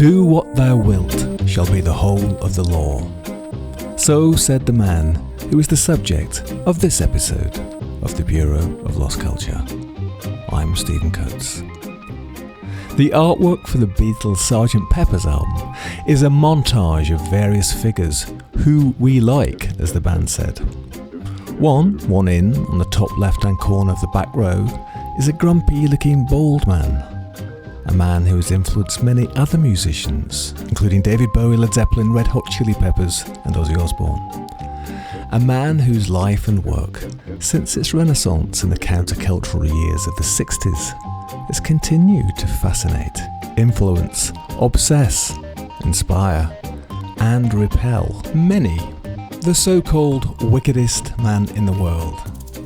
Do what thou wilt shall be the whole of the law. So said the man who is the subject of this episode of the Bureau of Lost Culture. I'm Stephen Coates. The artwork for the Beatles' Sgt. Pepper's album is a montage of various figures who we like, as the band said. One in on the top left-hand corner of the back row is a grumpy-looking bald man. A man who has influenced many other musicians, including David Bowie, Led Zeppelin, Red Hot Chili Peppers and Ozzy Osbourne. A man whose life and work, since its renaissance in the countercultural years of the 60s, has continued to fascinate, influence, obsess, inspire and repel many. The so-called wickedest man in the world,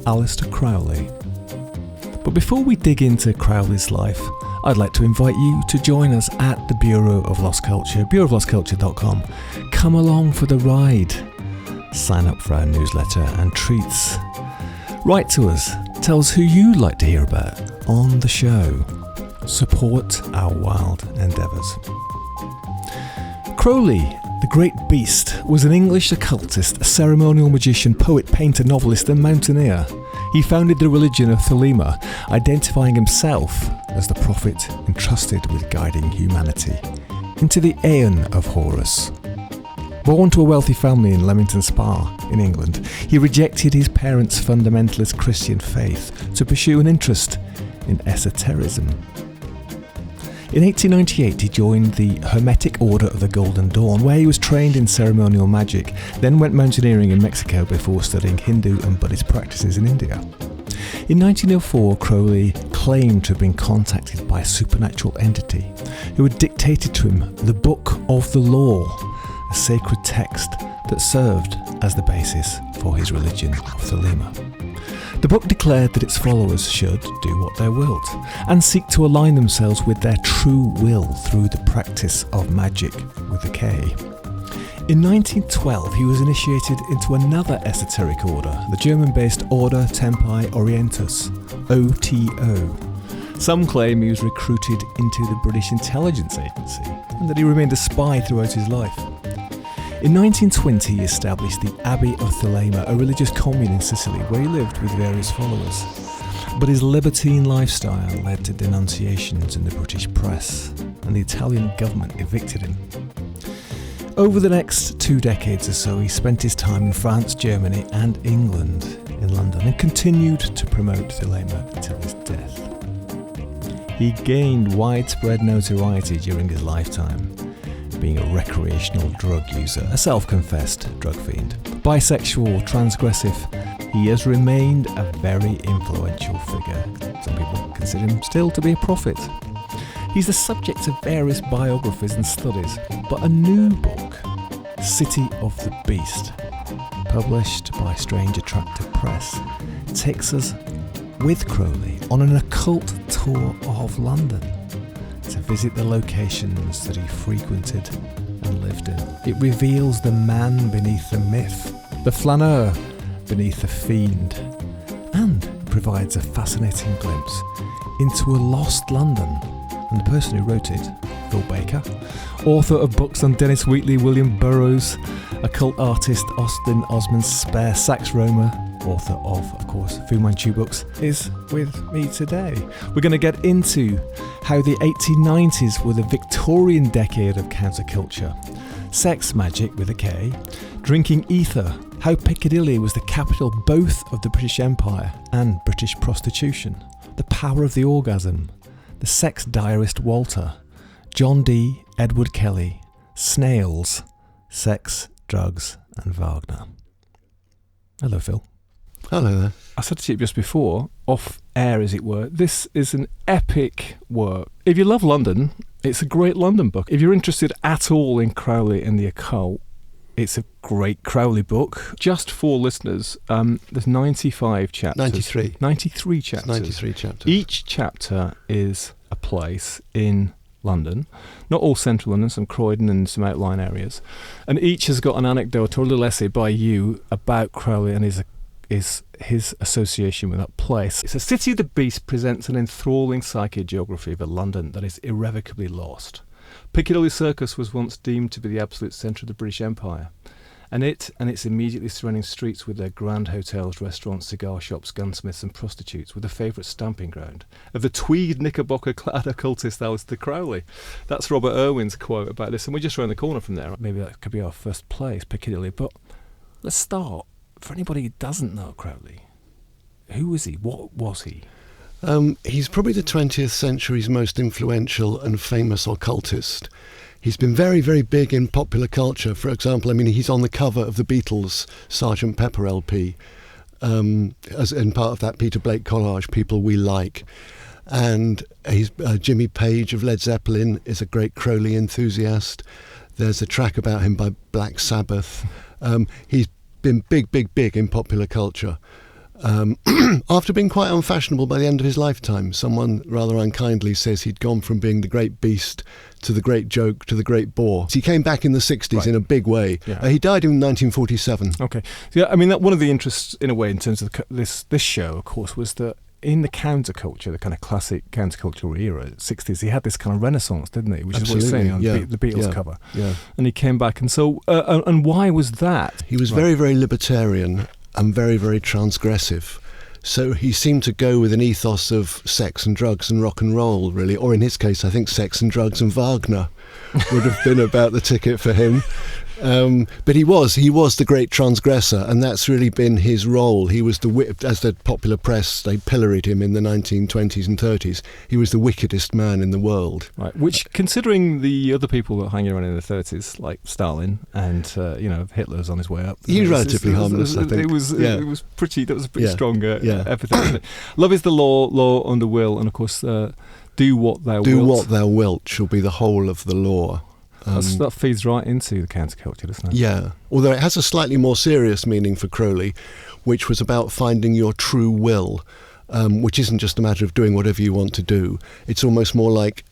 Aleister Crowley. But before we dig into Crowley's life, I'd like to invite you to join us at the Bureau of Lost Culture, bureauoflostculture.com. Come along for the ride. Sign up for our newsletter and treats. Write to us. Tell us who you'd like to hear about on the show. Support our wild endeavours. Crowley, the great beast, was an English occultist, a ceremonial magician, poet, painter, novelist and mountaineer. He founded the religion of Thelema, identifying himself as the prophet entrusted with guiding humanity into the Aeon of Horus. Born to a wealthy family in Leamington Spa in England, he rejected his parents' fundamentalist Christian faith to pursue an interest in esotericism. In 1898 he joined the Hermetic Order of the Golden Dawn, where he was trained in ceremonial magic, then went mountaineering in Mexico before studying Hindu and Buddhist practices in India. In 1904, Crowley claimed to have been contacted by a supernatural entity who had dictated to him the Book of the Law, a sacred text that served as the basis for his religion of Thelema. The book declared that its followers should do what they wilt and seek to align themselves with their true will through the practice of Magick with a K. In 1912, he was initiated into another esoteric order, the German-based Order Tempi Orientis, OTO. Some claim he was recruited into the British Intelligence Agency and that he remained a spy throughout his life. In 1920, he established the Abbey of Thelema, a religious commune in Sicily where he lived with various followers. But his libertine lifestyle led to denunciations in the British press, and the Italian government evicted him. Over the next 2 decades or so, he spent his time in France, Germany and England, in London, and continued to promote Thelema until his death. He gained widespread notoriety during his lifetime, being a recreational drug user, a self-confessed drug fiend. Bisexual, transgressive, he has remained a very influential figure. Some people consider him still to be a prophet. He's the subject of various biographies and studies, but a new book, City of the Beast, published by Strange Attractive Press, takes us with Crowley on an occult tour of London, to visit the locations that he frequented and lived in. It reveals the man beneath the myth, the flaneur beneath the fiend, and provides a fascinating glimpse into a lost London. And the person who wrote it, Phil Baker, author of books on Dennis Wheatley, William Burroughs, occult artist Austin Osman Spare, Sax Rohmer, author of course, Fu Manchu books, is with me today. We're going to get into how the 1890s were the Victorian decade of counterculture, sex magic with a K, drinking ether, how Piccadilly was the capital both of the British Empire and British prostitution, the power of the orgasm, the sex diarist Walter, John Dee, Edward Kelly, snails, sex, drugs and Wagner. Hello, Phil. Hello there. I said to you just before, off air as it were, this is an epic work. If you love London, it's a great London book. If you're interested at all in Crowley and the occult, it's a great Crowley book. Just for listeners, there's 95 chapters. 93. 93 chapters. 93 chapters. Each chapter is a place in London, not all central London, some Croydon and some outlying areas. And each has got an anecdote or a little essay by you about Crowley and his association with that place. It's a City of the Beast presents an enthralling psychogeography of a London that is irrevocably lost. Piccadilly Circus was once deemed to be the absolute centre of the British Empire, and its immediately surrounding streets with their grand hotels, restaurants, cigar shops, gunsmiths and prostitutes were the favourite stamping ground of the tweed knickerbocker-clad occultist Aleister Crowley. That's Robert Irwin's quote about this, and we're just around the corner from there. Maybe that could be our first place, Piccadilly, but let's start. For anybody who doesn't know Crowley, who was he? What was he? He's probably the 20th century's most influential and famous occultist. He's been very, very big in popular culture. For example, he's on the cover of the Beatles' Sgt. Pepper LP, as in part of that Peter Blake collage, People We Like. And he's Jimmy Page of Led Zeppelin is a great Crowley enthusiast. There's a track about him by Black Sabbath. He's been big, big, big in popular culture. After being quite unfashionable by the end of his lifetime. Someone rather unkindly says he'd gone from being the great beast to the great joke to the great bore. He came back in the 60s in a big way. Yeah. He died in 1947. Okay. Yeah, that one of the interests, in a way, in terms of this show, of course, was that in the counterculture, the kind of classic counterculture era, 60s, he had this kind of renaissance, didn't he? Which Absolutely. is what you're saying on the Beatles cover. Yeah. And he came back, and so, and why was that? He was very, very libertarian and very, very transgressive. So he seemed to go with an ethos of sex and drugs and rock and roll, really. Or in his case, I think sex and drugs and Wagner would have been about the ticket for him. But he was the great transgressor, and that's really been his role. He was as the popular press, they pilloried him in the 1920s and 30s. He was the wickedest man in the world. Right, which, considering the other people that hung around in the 30s, like Stalin and Hitler's on his way up, he was relatively harmless. I think it was pretty. That was a pretty strong epithet. Wasn't it? Love is the law under will, and of course, do what thou wilt. Do what thou wilt shall be the whole of the law. That feeds right into the counterculture, doesn't it? Yeah, although it has a slightly more serious meaning for Crowley, which was about finding your true will, which isn't just a matter of doing whatever you want to do. It's almost more like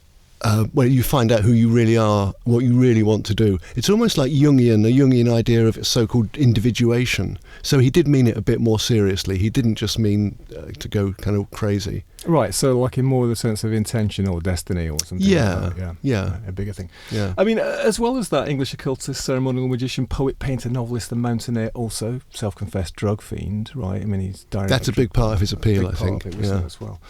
where you find out who you really are, what you really want to do. It's almost like a Jungian idea of so-called individuation. So he did mean it a bit more seriously. He didn't just mean to go kind of crazy. Right, so like in more the sense of intention or destiny or something. Yeah, like that. yeah. A bigger thing. Yeah. As well as that, English occultist, ceremonial magician, poet, painter, novelist and mountaineer, also self-confessed drug fiend, right? He's direct. That's a big part of his appeal, I think. As well.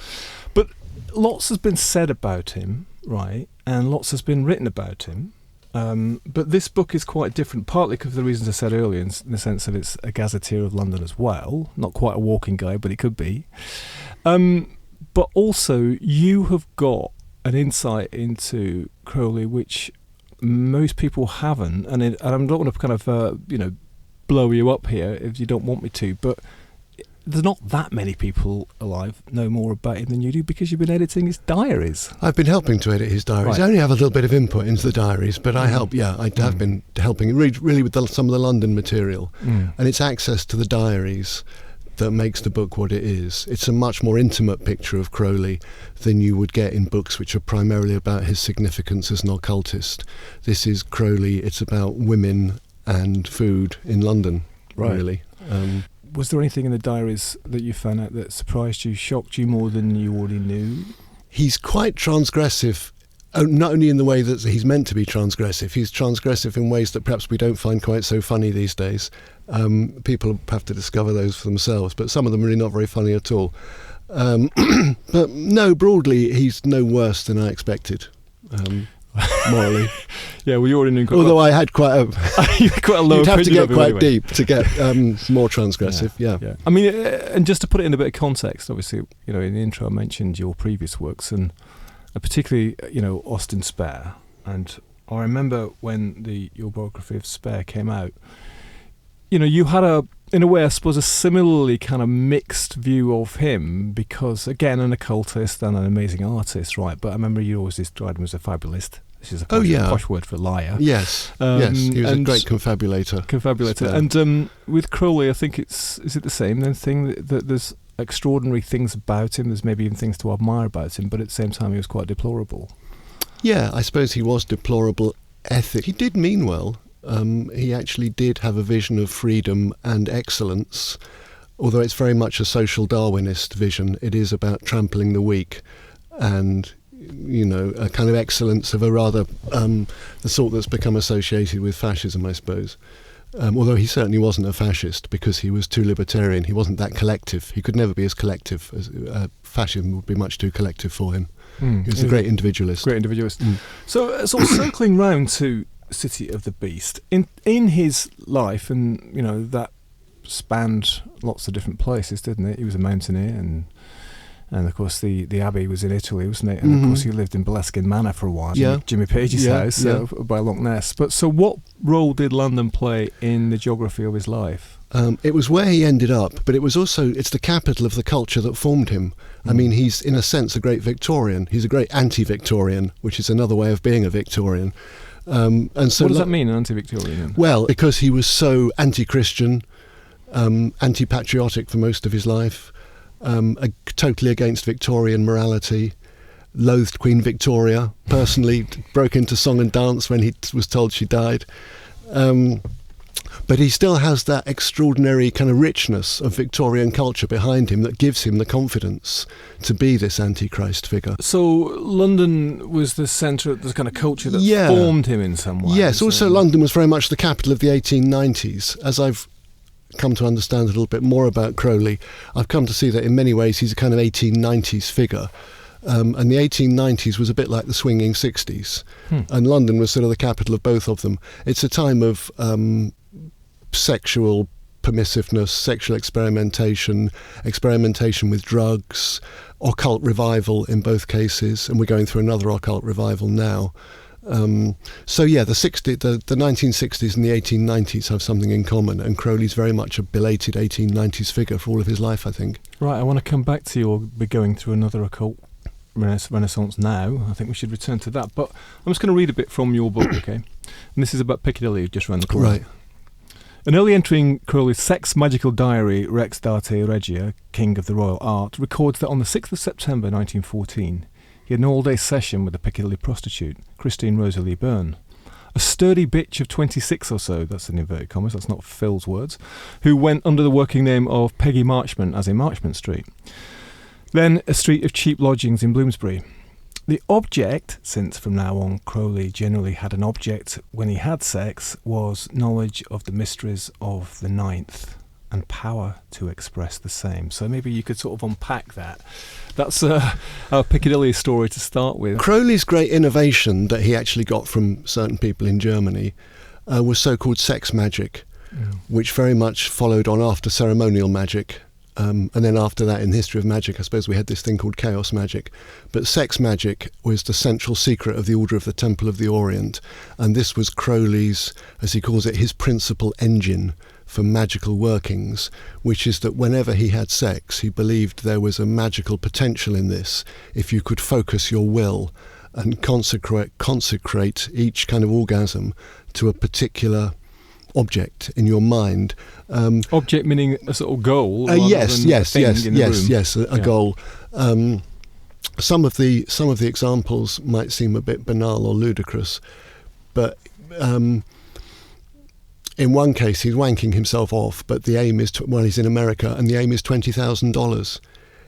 But lots has been said about him, right? And lots has been written about him. But this book is quite different, partly because of the reasons I said earlier, in the sense that it's a gazetteer of London as well. Not quite a walking guide, but it could be. But also, you have got an insight into Crowley which most people haven't, and I don't want to kind of blow you up here if you don't want me to, but there's not that many people alive know more about him than you do because you've been editing his diaries. I've been helping to edit his diaries. Right. I only have a little bit of input into the diaries, but I help. Yeah, I have been helping really with some of the London material, and it's access to the diaries that makes the book what it is. It's a much more intimate picture of Crowley than you would get in books which are primarily about his significance as an occultist. This is Crowley. It's about women and food in London, really. Was there anything in the diaries that you found out that surprised you, shocked you more than you already knew? He's quite transgressive, not only in the way that he's meant to be transgressive, he's transgressive in ways that perhaps we don't find quite so funny these days. People have to discover those for themselves, but some of them are really not very funny at all. But no, broadly, he's no worse than I expected, morally. Yeah, well, you already knew. Although I had quite a low. You'd have to get quite anyway. Deep to get more transgressive. Yeah. And just to put it in a bit of context, obviously, in the intro I mentioned your previous works, and particularly, Austin Spare. And I remember when your biography of Spare came out. You had in a way, I suppose, a similarly kind of mixed view of him because, again, an occultist and an amazing artist, right? But I remember you always described him as a fabulist. This is a posh word for liar. Yes, yes, he was a great confabulator. And with Crowley, I think is it the same thing that there's extraordinary things about him, there's maybe even things to admire about him, but at the same time he was quite deplorable. Yeah, I suppose he was deplorable ethic. He did mean well. He actually did have a vision of freedom and excellence, although it's very much a social Darwinist vision. It is about trampling the weak and a kind of excellence of a rather the sort that's become associated with fascism, I suppose. Although he certainly wasn't a fascist, because he was too libertarian. He wasn't that collective. He could never be as collective. Fascism would be much too collective for him. He was a great individualist. So sort of circling round to City of the Beast, in his life, and that spanned lots of different places, didn't it? He was a mountaineer, and of course the Abbey was in Italy, wasn't it? And of course he lived in Belaskin Manor for a while, Jimmy Page's house by Loch Ness. But so what role did London play in the geography of his life? It was where he ended up, but it's the capital of the culture that formed him. I mean, he's in a sense a great Victorian. He's a great anti-Victorian, which is another way of being a Victorian. And so what does that mean, an anti-Victorian? Well, because he was so anti-Christian, anti-patriotic for most of his life, totally against Victorian morality, loathed Queen Victoria, personally broke into song and dance when he was told she died. But he still has that extraordinary kind of richness of Victorian culture behind him that gives him the confidence to be this antichrist figure. So London was the centre of the kind of culture that formed him in some way. Yes, also London was very much the capital of the 1890s. As I've come to understand a little bit more about Crowley, I've come to see that in many ways he's a kind of 1890s figure. And the 1890s was a bit like the swinging 60s. And London was sort of the capital of both of them. It's a time of sexual permissiveness, sexual experimentation with drugs, occult revival in both cases, and we're going through another occult revival now. The 1960s and the 1890s have something in common, and Crowley's very much a belated 1890s figure for all of his life, I think. Right, I want to come back to you. We'll be going through another occult renaissance now. I think we should return to that, but I'm just going to read a bit from your book, okay? And this is about Piccadilly, just round the corner. Right. An early entry in Crowley's sex magical diary, Rex Date Regia, King of the Royal Art, records that on the 6th of September 1914, he had an all-day session with a Piccadilly prostitute, Christine Rosalie Byrne, a sturdy bitch of 26 or so, that's in inverted commas, that's not Phil's words, who went under the working name of Peggy Marchmont, as in Marchmont Street. Then a street of cheap lodgings in Bloomsbury. The object, since from now on Crowley generally had an object when he had sex, was knowledge of the mysteries of the ninth and power to express the same. So maybe you could sort of unpack that. That's our Piccadilly story to start with. Crowley's great innovation that he actually got from certain people in Germany was so-called sex magic, which very much followed on after ceremonial magic. And then after that, in the history of magic, I suppose we had this thing called chaos magic. But sex magic was the central secret of the Order of the Temple of the Orient. And this was Crowley's, as he calls it, his principal engine for magical workings, which is that whenever he had sex, he believed there was a magical potential in this if you could focus your will and consecrate each kind of orgasm to a particular object in your mind. Object meaning a sort of goal. Yes, a goal. Some of the examples might seem a bit banal or ludicrous, but in one case he's wanking himself off, but the aim is he's in America, and the aim is $20,000.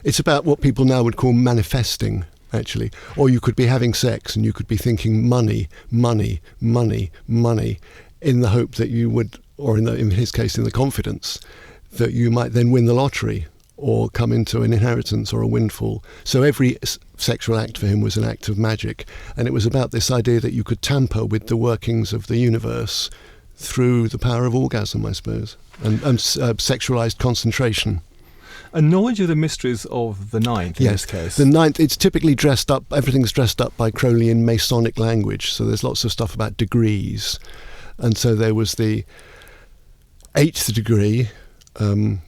It's about what people now would call manifesting, actually. Or you could be having sex and you could be thinking money, in the hope that you would, or in his case, in the confidence that you might then win the lottery or come into an inheritance or a windfall. So every sexual act for him was an act of magic. And it was about this idea that you could tamper with the workings of the universe through the power of orgasm, I suppose, and sexualized concentration. A knowledge of the mysteries of the ninth, in this case. The ninth, it's typically dressed up, everything's dressed up by Crowley in Masonic language. So there's lots of stuff about degrees. And so there was the 8th degree,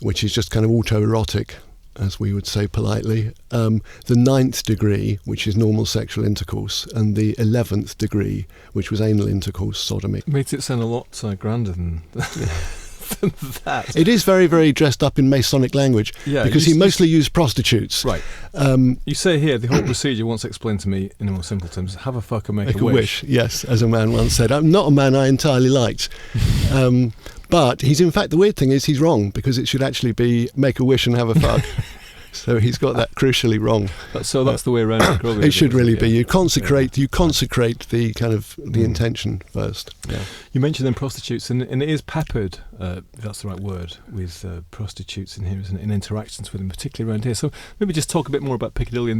which is just kind of autoerotic, as we would say politely. The 9th degree, which is normal sexual intercourse, and the 11th degree, which was anal intercourse, sodomy. It makes it sound a lot grander than that. It is very, very dressed up in Masonic language, because he mostly used prostitutes. Right. You say here, the whole procedure, once explained to me in more simple terms, have a fuck and make a wish. Yes, as a man once said. I'm not a man I entirely liked. But he's, in fact, the weird thing is he's wrong, because it should actually be make a wish and have a fuck. So he's got that crucially wrong. So that's the way around it. It should really be. You consecrate the kind of the intention first. Yeah. You mentioned then prostitutes, and it is peppered, if that's the right word, with prostitutes in here, isn't it, in interactions with them, particularly around here. So maybe just talk a bit more about Piccadilly in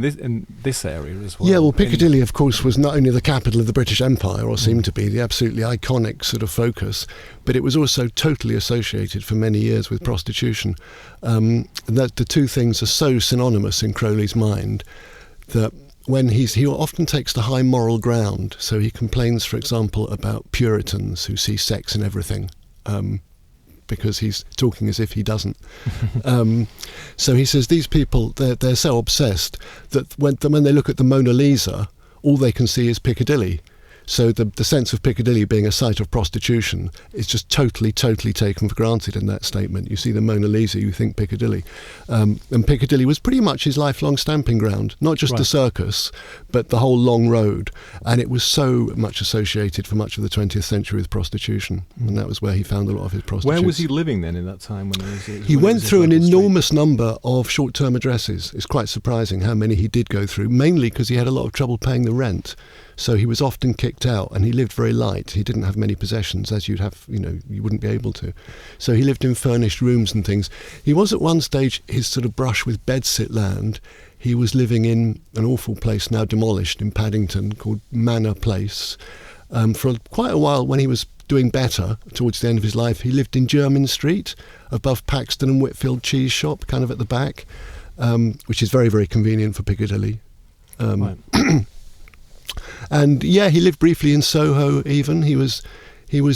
this area as well. Yeah, well, Piccadilly, of course, was not only the capital of the British Empire, or seemed to be, the absolutely iconic sort of focus, but it was also totally associated for many years with prostitution. And that the two things are so synonymous in Crowley's mind that when he often takes the high moral ground. So he complains, for example, about Puritans who see sex in everything, because he's talking as if he doesn't. So he says these people, they're so obsessed that when they look at the Mona Lisa, all they can see is Piccadilly. So the sense of Piccadilly being a site of prostitution is just totally taken for granted in that statement. You see the Mona Lisa, you think Piccadilly. And Piccadilly was pretty much his lifelong stamping ground, not just the circus, but the whole long road. And it was so much associated for much of the 20th century with prostitution. And that was where he found a lot of his prostitutes. Where was he living then in that time? He went through an enormous number of short-term addresses. It's quite surprising how many he did go through, mainly because he had a lot of trouble paying the rent. So he was often kicked out, and he lived very light. He didn't have many possessions, as you'd have, you wouldn't be able to. So he lived in furnished rooms and things. He was at one stage, his sort of brush with bedsit land. He was living in an awful place now demolished in Paddington called Manor Place. For quite a while, when he was doing better towards the end of his life, he lived in Jermyn Street, above Paxton and Whitfield Cheese Shop, kind of at the back, which is very, very convenient for Piccadilly. Right. And yeah, he lived briefly in Soho even. He was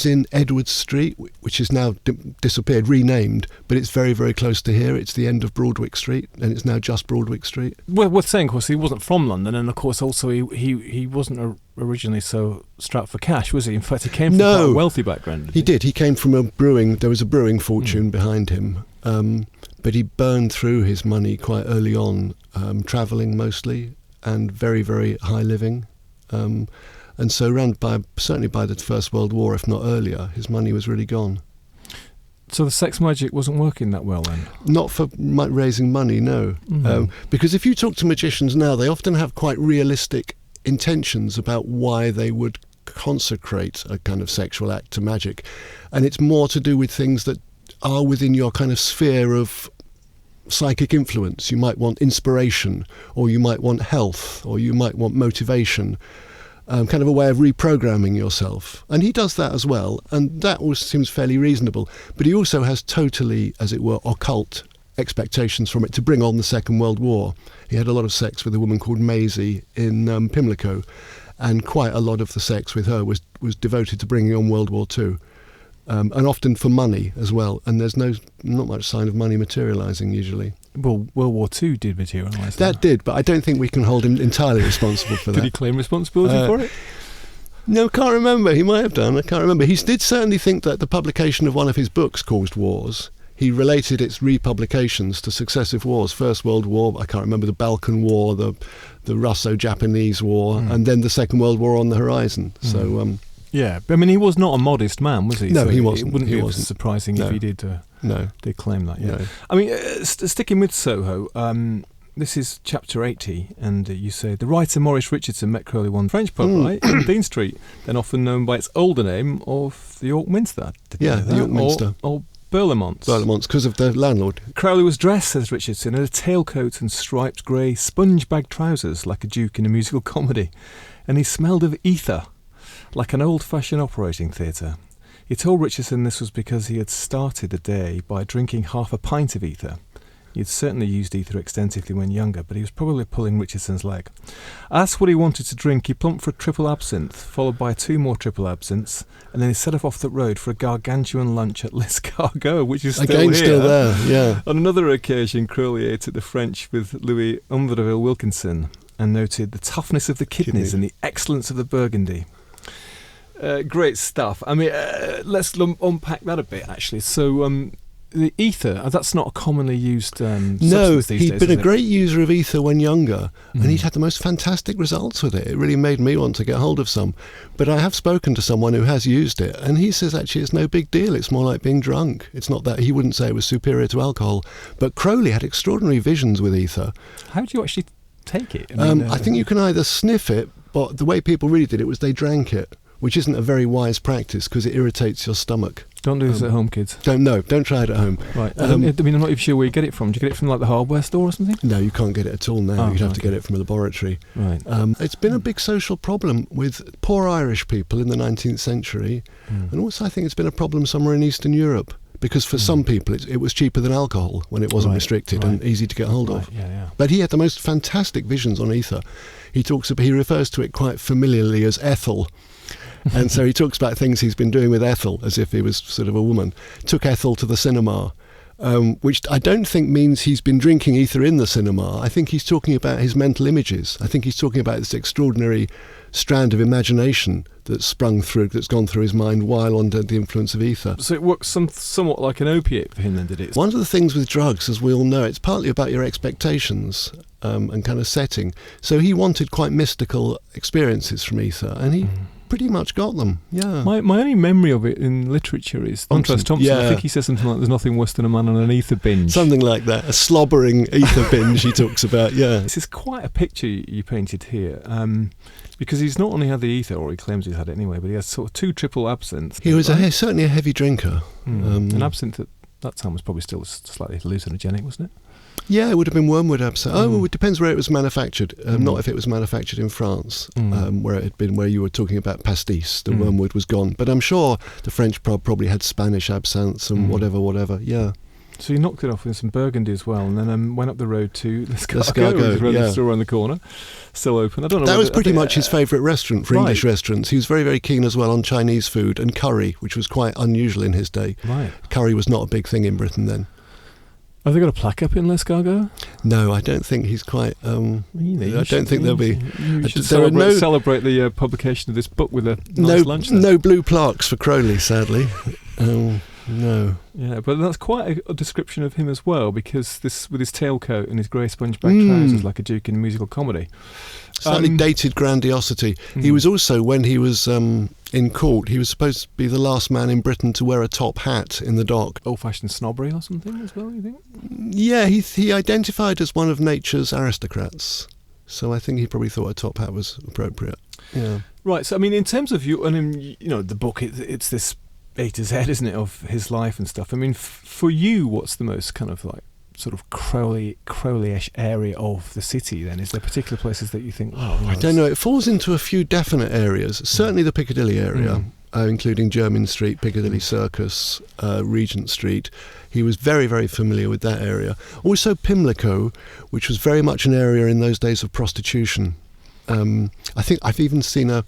in Edwards Street, which is now disappeared, renamed, but it's very, very close to here. It's the end of Broadwick Street, and it's now just Broadwick Street. Well, worth saying, of course, he wasn't from London, and of course also he wasn't originally so strapped for cash, was he? In fact, he came from quite a wealthy background. He did. He came from there was a brewing fortune behind him, but he burned through his money quite early on, travelling mostly, and very, very high living. And so certainly by the First World War, if not earlier, his money was really gone. So the sex magic wasn't working that well then? Not for raising money, no. Because if you talk to magicians now, they often have quite realistic intentions about why they would consecrate a kind of sexual act to magic. And it's more to do with things that are within your kind of sphere of psychic influence. You might want inspiration, or you might want health, or you might want motivation, kind of a way of reprogramming yourself. And he does that as well, and that all seems fairly reasonable. But he also has totally, as it were, occult expectations from it to bring on the Second World War. He had a lot of sex with a woman called Maisie in Pimlico, and quite a lot of the sex with her was devoted to bringing on World War II. And often for money as well, and there's not much sign of money materialising usually. Well, World War II did materialise. That did, but I don't think we can hold him entirely responsible for that. Did he claim responsibility for it? No, can't remember. He might have done. I can't remember. He did certainly think that the publication of one of his books caused wars. He related its republications to successive wars. First World War, I can't remember, the Balkan War, the Russo-Japanese War, and then the Second World War on the horizon. So. Yeah, but I mean, he was not a modest man, was he? No, so he wasn't. It wouldn't be surprising if he did claim that. Yeah. No. I mean, sticking with Soho, this is chapter 80, and you say, the writer Maurice Richardson met Crowley one French pub, right, in Dean Street, then often known by its older name of the York Minster. The York Minster. Or Burlemont's. Burlemont's, because of the landlord. Crowley was dressed, says Richardson, in a tailcoat and striped grey sponge-bag trousers, like a duke in a musical comedy, and he smelled of ether, like an old-fashioned operating theatre. He told Richardson this was because he had started the day by drinking half a pint of ether. He had certainly used ether extensively when younger, but he was probably pulling Richardson's leg. Asked what he wanted to drink, he plumped for a triple absinthe, followed by 2 more triple absinthes, and then he set off the road for a gargantuan lunch at L'Escargot, which is still here. Still there, yeah. On another occasion, Crowley ate at the French with Louis Umbreville Wilkinson, and noted the toughness of the kidneys and the excellence of the Burgundy. Great stuff. I mean, let's unpack that a bit, actually. So, the ether, that's not a commonly used No, substance these days, he'd been is a it? great user of ether when younger, and he'd had the most fantastic results with it. It really made me want to get hold of some. But I have spoken to someone who has used it, and he says actually it's no big deal. It's more like being drunk. It's not that, he wouldn't say it was superior to alcohol. But Crowley had extraordinary visions with ether. How do you actually take it? I think you can either sniff it, but the way people really did it was they drank it, which isn't a very wise practice because it irritates your stomach. Don't do this at home, kids. Don't try it at home. Right. I'm not even sure where you get it from. Do you get it from like the hardware store or something? No, you can't get it at all now. You'd have to get it from a laboratory. Right. It's been a big social problem with poor Irish people in the 19th century, and also I think it's been a problem somewhere in Eastern Europe. Because for some people it was cheaper than alcohol when it wasn't restricted and easy to get hold of. Yeah. But he had the most fantastic visions on ether. He refers to it quite familiarly as Ethel. And so he talks about things he's been doing with Ethel as if he was sort of a woman. Took Ethel to the cinema, which I don't think means he's been drinking ether in the cinema. I think he's talking about his mental images. I think he's talking about this extraordinary strand of imagination that's gone through his mind while under the influence of ether. So it works somewhat like an opiate for him then, did it? One of the things with drugs, as we all know, it's partly about your expectations and kind of setting. So he wanted quite mystical experiences from ether, and he pretty much got them. Yeah. My only memory of it in literature is Thompson. Yeah. I think he says something like, "There's nothing worse than a man on an ether binge." Something like that. A slobbering ether binge he talks about. Yeah. This is quite a picture you painted here. Because he's not only had the ether, or he claims he's had it anyway, but he has sort of 2 triple absinthe. He was certainly a heavy drinker. An absinthe at that time was probably still slightly hallucinogenic, wasn't it? Yeah, it would have been wormwood absinthe. Oh, it depends where it was manufactured. Not if it was manufactured in France, where it had been, where you were talking about pastis. The wormwood was gone. But I'm sure the French probably had Spanish absinthes and whatever. Yeah. So you knocked it off with some Burgundy as well, and then went up the road to L'escargot, the store around the corner, still open. I don't know. That was pretty much his favourite restaurant for English restaurants. He was very, very keen as well on Chinese food and curry, which was quite unusual in his day. Right. Curry was not a big thing in Britain then. Have they got a plaque up in L'escargot? No, I don't think he's quite. I don't think there'll be. You should celebrate the publication of this book with a nice lunch. No blue plaques for Crowley, sadly. No. Yeah, but that's quite a description of him as well, because this with his tailcoat and his grey sponge-back trousers, like a duke in a musical comedy. Slightly dated grandiosity. He was also, when he was in court, he was supposed to be the last man in Britain to wear a top hat in the dock. Old-fashioned snobbery or something as well, you think? Yeah, he identified as one of nature's aristocrats. So I think he probably thought a top hat was appropriate. Yeah. Right, so I mean, in terms of the book, it's this A to Z, isn't it, of his life and stuff. I mean, for you, what's the most kind of like sort of Crowley-ish area of the city then? Is there particular places that you think, I don't know, it falls into a few definite areas. Certainly the Piccadilly area, including Jermyn Street, Piccadilly Circus, Regent Street. He was very, very familiar with that area. Also Pimlico, which was very much an area in those days of prostitution. I think I've even seen a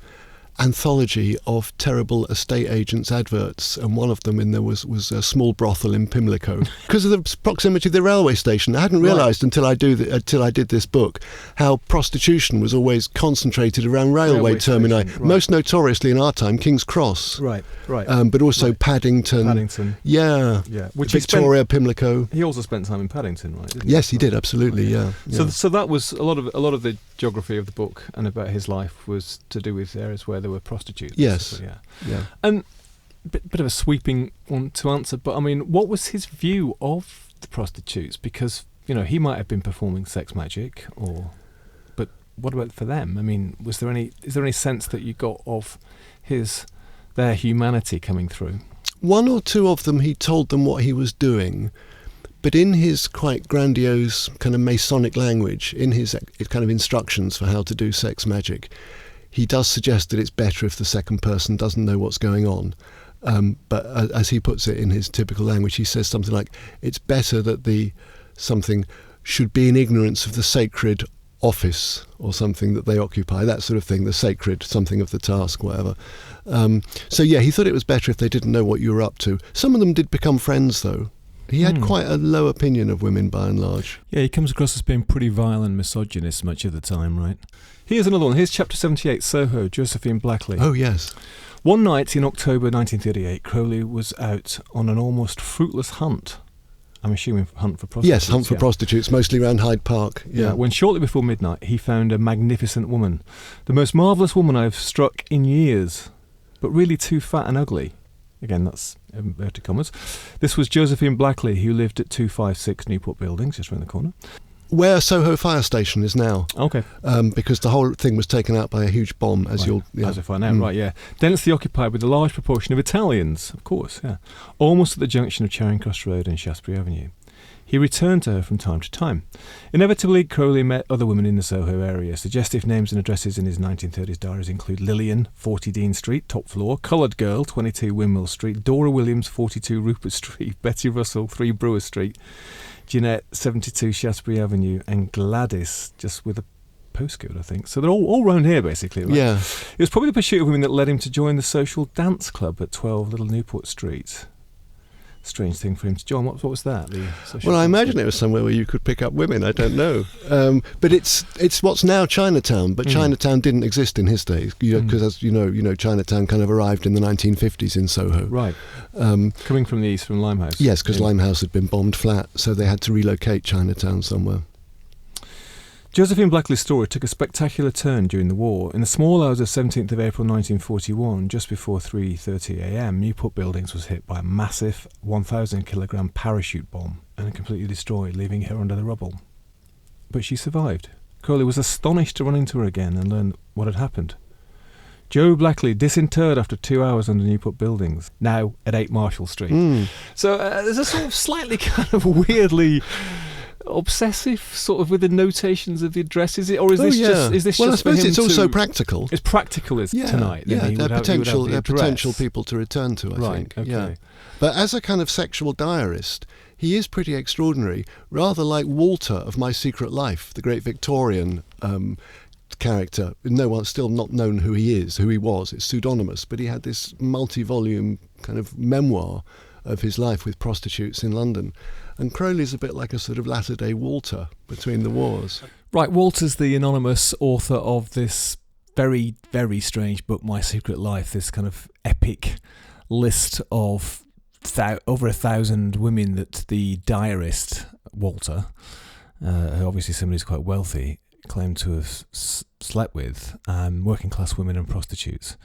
anthology of terrible estate agents' adverts, and one of them in there was a small brothel in Pimlico because of the proximity of the railway station. I hadn't realised until I did this book how prostitution was always concentrated around railway termini. Station, most notoriously in our time, King's Cross. Right. But also Paddington. Yeah. Which Victoria, Pimlico. He also spent time in Paddington, right? Didn't Yes, he did. Absolutely. Yeah. So that was a lot of the geography of the book and about his life was to do with areas where there were prostitutes. Yes. So, yeah. And bit of a sweeping one to answer, but I mean, what was his view of the prostitutes? Because he might have been performing sex magic, but what about for them? I mean, is there any sense that you got of their humanity coming through? One or two of them, he told them what he was doing, but in his quite grandiose kind of Masonic language, in his kind of instructions for how to do sex magic, he does suggest that it's better if the second person doesn't know what's going on. But as he puts it in his typical language, he says something like, it's better that something should be in ignorance of the sacred office or something that they occupy, that sort of thing, the sacred something of the task, whatever. So he thought it was better if they didn't know what you were up to. Some of them did become friends, though. He had quite a low opinion of women by and large. Yeah, he comes across as being pretty vile and misogynist much of the time, right? Here's another one. Here's chapter 78, Soho, Josephine Blackley. Oh, yes. One night in October 1938, Crowley was out on an almost fruitless hunt I'm assuming hunt for prostitutes. Yes, hunt for prostitutes, mostly around Hyde Park. Yeah. When shortly before midnight he found a magnificent woman, the most marvellous woman I've struck in years, but really too fat and ugly. Again, that's inverted commas. This was Josephine Blackley, who lived at 256 Newport Buildings, just round the corner. Where Soho Fire Station is now. Okay. Because the whole thing was taken out by a huge bomb, as you'll... Yeah. As I find out, right, yeah. Densely occupied with a large proportion of Italians, of course, yeah. Almost at the junction of Charing Cross Road and Shaftesbury Avenue. He returned to her from time to time. Inevitably, Crowley met other women in the Soho area. Suggestive names and addresses in his 1930s diaries include Lillian, 40 Dean Street, top floor, Coloured Girl, 22 Windmill Street, Dora Williams, 42 Rupert Street, Betty Russell, 3 Brewer Street, Jeanette, 72 Shaftesbury Avenue, and Gladys, just with a postcode, I think. So they're all round here, basically. Right? Yeah. It was probably the pursuit of women that led him to join the social dance club at 12 Little Newport Street. Strange thing for him to join. What was that? Well, I imagine it was somewhere where you could pick up women. I don't know. But it's what's now Chinatown, but Chinatown didn't exist in his days, because as you know, Chinatown kind of arrived in the 1950s in Soho. Right. Coming from the east, from Limehouse. Yes, because Limehouse had been bombed flat, so they had to relocate Chinatown somewhere. Josephine Blackley's story took a spectacular turn during the war. In the small hours of 17th of April 1941, just before 3:30 a.m, Newport Buildings was hit by a massive 1,000-kilogram parachute bomb and completely destroyed, leaving her under the rubble. But she survived. Crowley was astonished to run into her again and learn what had happened. Joe Blackley disinterred after 2 hours under Newport Buildings, now at 8 Marshall Street. So there's a sort of slightly kind of weirdly obsessive sort of with the notations of the address, is it, or is this just well, I just for suppose him it's also practical. It's practical tonight. They're potential people to return to, I think. Okay. Yeah. But as a kind of sexual diarist, he is pretty extraordinary, rather like Walter of My Secret Life, the great Victorian character. No one's still not known who he was. It's pseudonymous, but he had this multi-volume kind of memoir of his life with prostitutes in London. And Crowley's a bit like a sort of latter-day Walter between the wars. Right, Walter's the anonymous author of this very, very strange book, My Secret Life, this kind of epic list of over 1,000 women that the diarist, Walter, who obviously somebody who's quite wealthy, claimed to have slept with, working class women and prostitutes.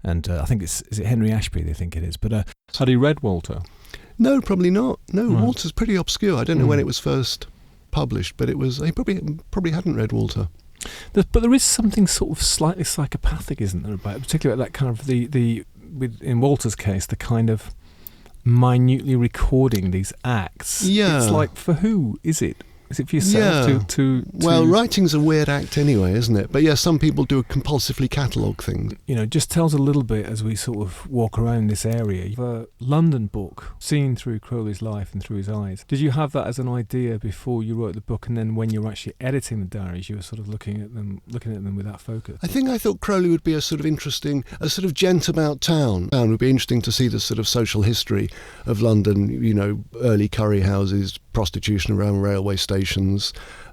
And I think is it Henry Ashby, they think it is. But had he read Walter? No, probably not. No, right. Walter's pretty obscure. I don't know when it was first published, but it was. He probably hadn't read Walter. But there is something sort of slightly psychopathic, isn't there, about it? Particularly that kind of in Walter's case, the kind of minutely recording these acts. Yeah. It's like, for who is it? Is it for yourself to... Well, writing's a weird act anyway, isn't it? But yeah, some people do compulsively catalogue things. You know, just tells a little bit as we sort of walk around this area. You have a London book seen through Crowley's life and through his eyes. Did you have that as an idea before you wrote the book, and then when you were actually editing the diaries, you were sort of looking at them with that focus? I thought Crowley would be a sort of interesting, a sort of gent about town. It would be interesting to see the sort of social history of London, you know, early curry houses, prostitution around railway stations,